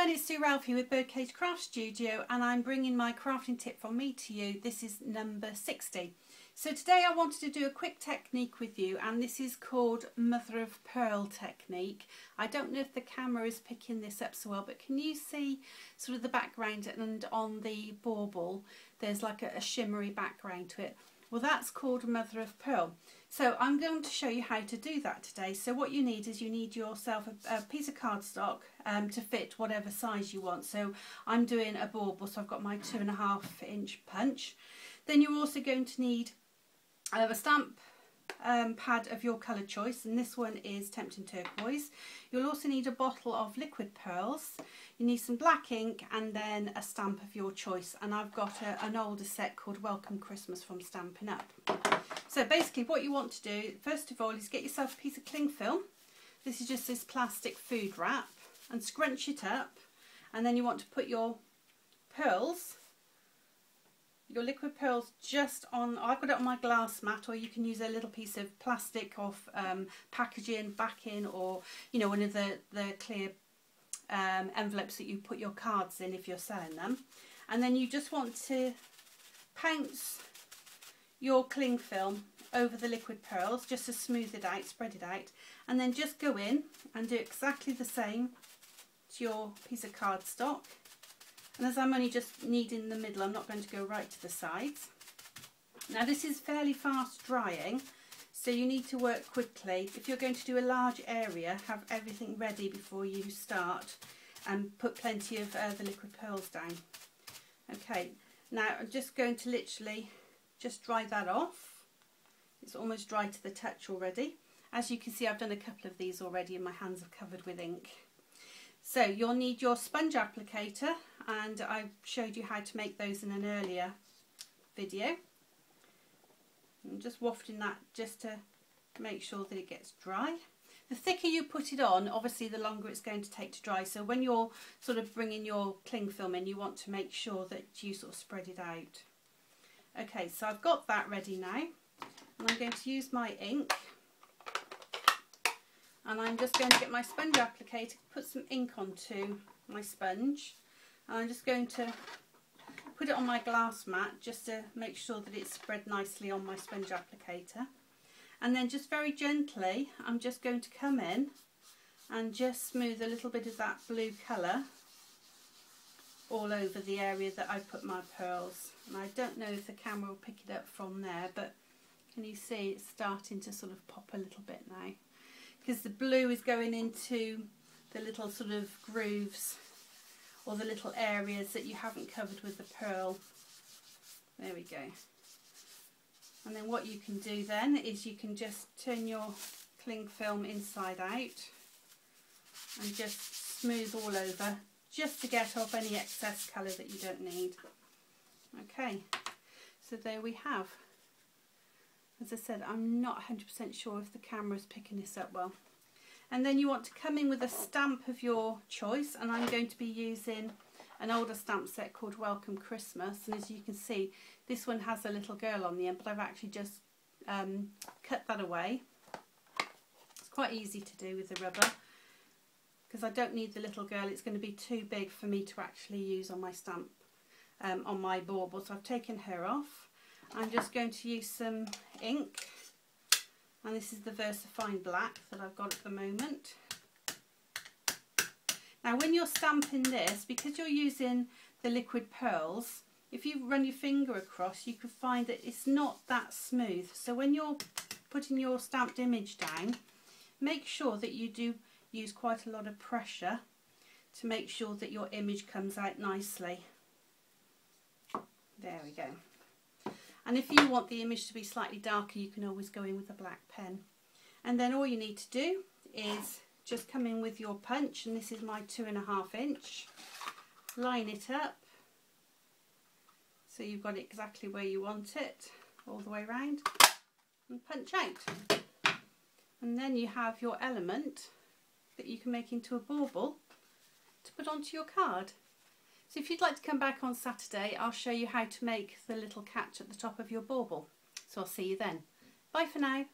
everyone, it's Sue Ralph here with Birdcage Craft Studio, and I'm bringing my crafting tip from me to you. This is number 60. So today I wanted to do a quick technique with you, and this is called mother of pearl technique. I don't know if the camera is picking this up so well, but can you see sort of the background, and on the bauble there's like a shimmery background to it? Well, that's called mother of pearl. So I'm going to show you how to do that today. So what you need is you need yourself a piece of cardstock to fit whatever size you want. So I'm doing a bauble, so I've got my 2.5 inch punch. Then you're also going to need a stamp pad of your colour choice, and this one is Tempting Turquoise. You'll also need a bottle of liquid pearls. You need some black ink and then a stamp of your choice, and I've got an older set called Welcome Christmas from Stampin' Up. So basically what you want to do first of all is get yourself a piece of cling film. This is just this plastic food wrap, and scrunch it up, and then you want to put your pearls, your liquid pearls, just on, I've got it on my glass mat, or you can use a little piece of plastic off packaging, backing, or you know, one of the clear envelopes that you put your cards in if you're selling them. And then you just want to pounce your cling film over the liquid pearls just to smooth it out, spread it out, and then just go in and do exactly the same to your piece of cardstock. And as I'm only just needing the middle, I'm not going to go right to the sides. Now this is fairly fast drying, so you need to work quickly. If you're going to do a large area, have everything ready before you start, and put plenty of the liquid pearls down. Okay, now I'm just going to literally just dry that off. It's almost dry to the touch already. As you can see, I've done a couple of these already and my hands are covered with ink. So you'll need your sponge applicator, and I showed you how to make those in an earlier video. I'm just wafting that just to make sure that it gets dry. The thicker you put it on, obviously the longer it's going to take to dry. So when you're sort of bringing your cling film in, you want to make sure that you sort of spread it out. Okay, so I've got that ready now, and I'm going to use my ink. And I'm just going to get my sponge applicator, put some ink onto my sponge, and I'm just going to put it on my glass mat just to make sure that it's spread nicely on my sponge applicator. And then just very gently, I'm just going to come in and just smooth a little bit of that blue colour all over the area that I put my pearls. And I don't know if the camera will pick it up from there, but can you see it's starting to sort of pop a little bit now? Because the blue is going into the little sort of grooves, or the little areas that you haven't covered with the pearl. There we go. And then what you can do then is you can just turn your cling film inside out and just smooth all over, just to get off any excess colour that you don't need. Okay, so there we have. As I said, I'm not 100% sure if the camera is picking this up well. And then you want to come in with a stamp of your choice, and I'm going to be using an older stamp set called Welcome Christmas. And as you can see, this one has a little girl on the end, but I've actually just cut that away. It's quite easy to do with the rubber, because I don't need the little girl. It's going to be too big for me to actually use on my stamp, on my bauble. So I've taken her off. I'm just going to use some ink, and this is the VersaFine Black that I've got at the moment. Now when you're stamping this, because you're using the liquid pearls, if you run your finger across, you could find that it's not that smooth. So when you're putting your stamped image down, make sure that you do use quite a lot of pressure to make sure that your image comes out nicely. There we go. And if you want the image to be slightly darker, you can always go in with a black pen. And then all you need to do is just come in with your punch, and this is my 2.5 inch. Line it up so you've got it exactly where you want it, all the way around, and punch out. And then you have your element that you can make into a bauble to put onto your card. So if you'd like to come back on Saturday, I'll show you how to make the little catch at the top of your bauble. So I'll see you then. Bye for now.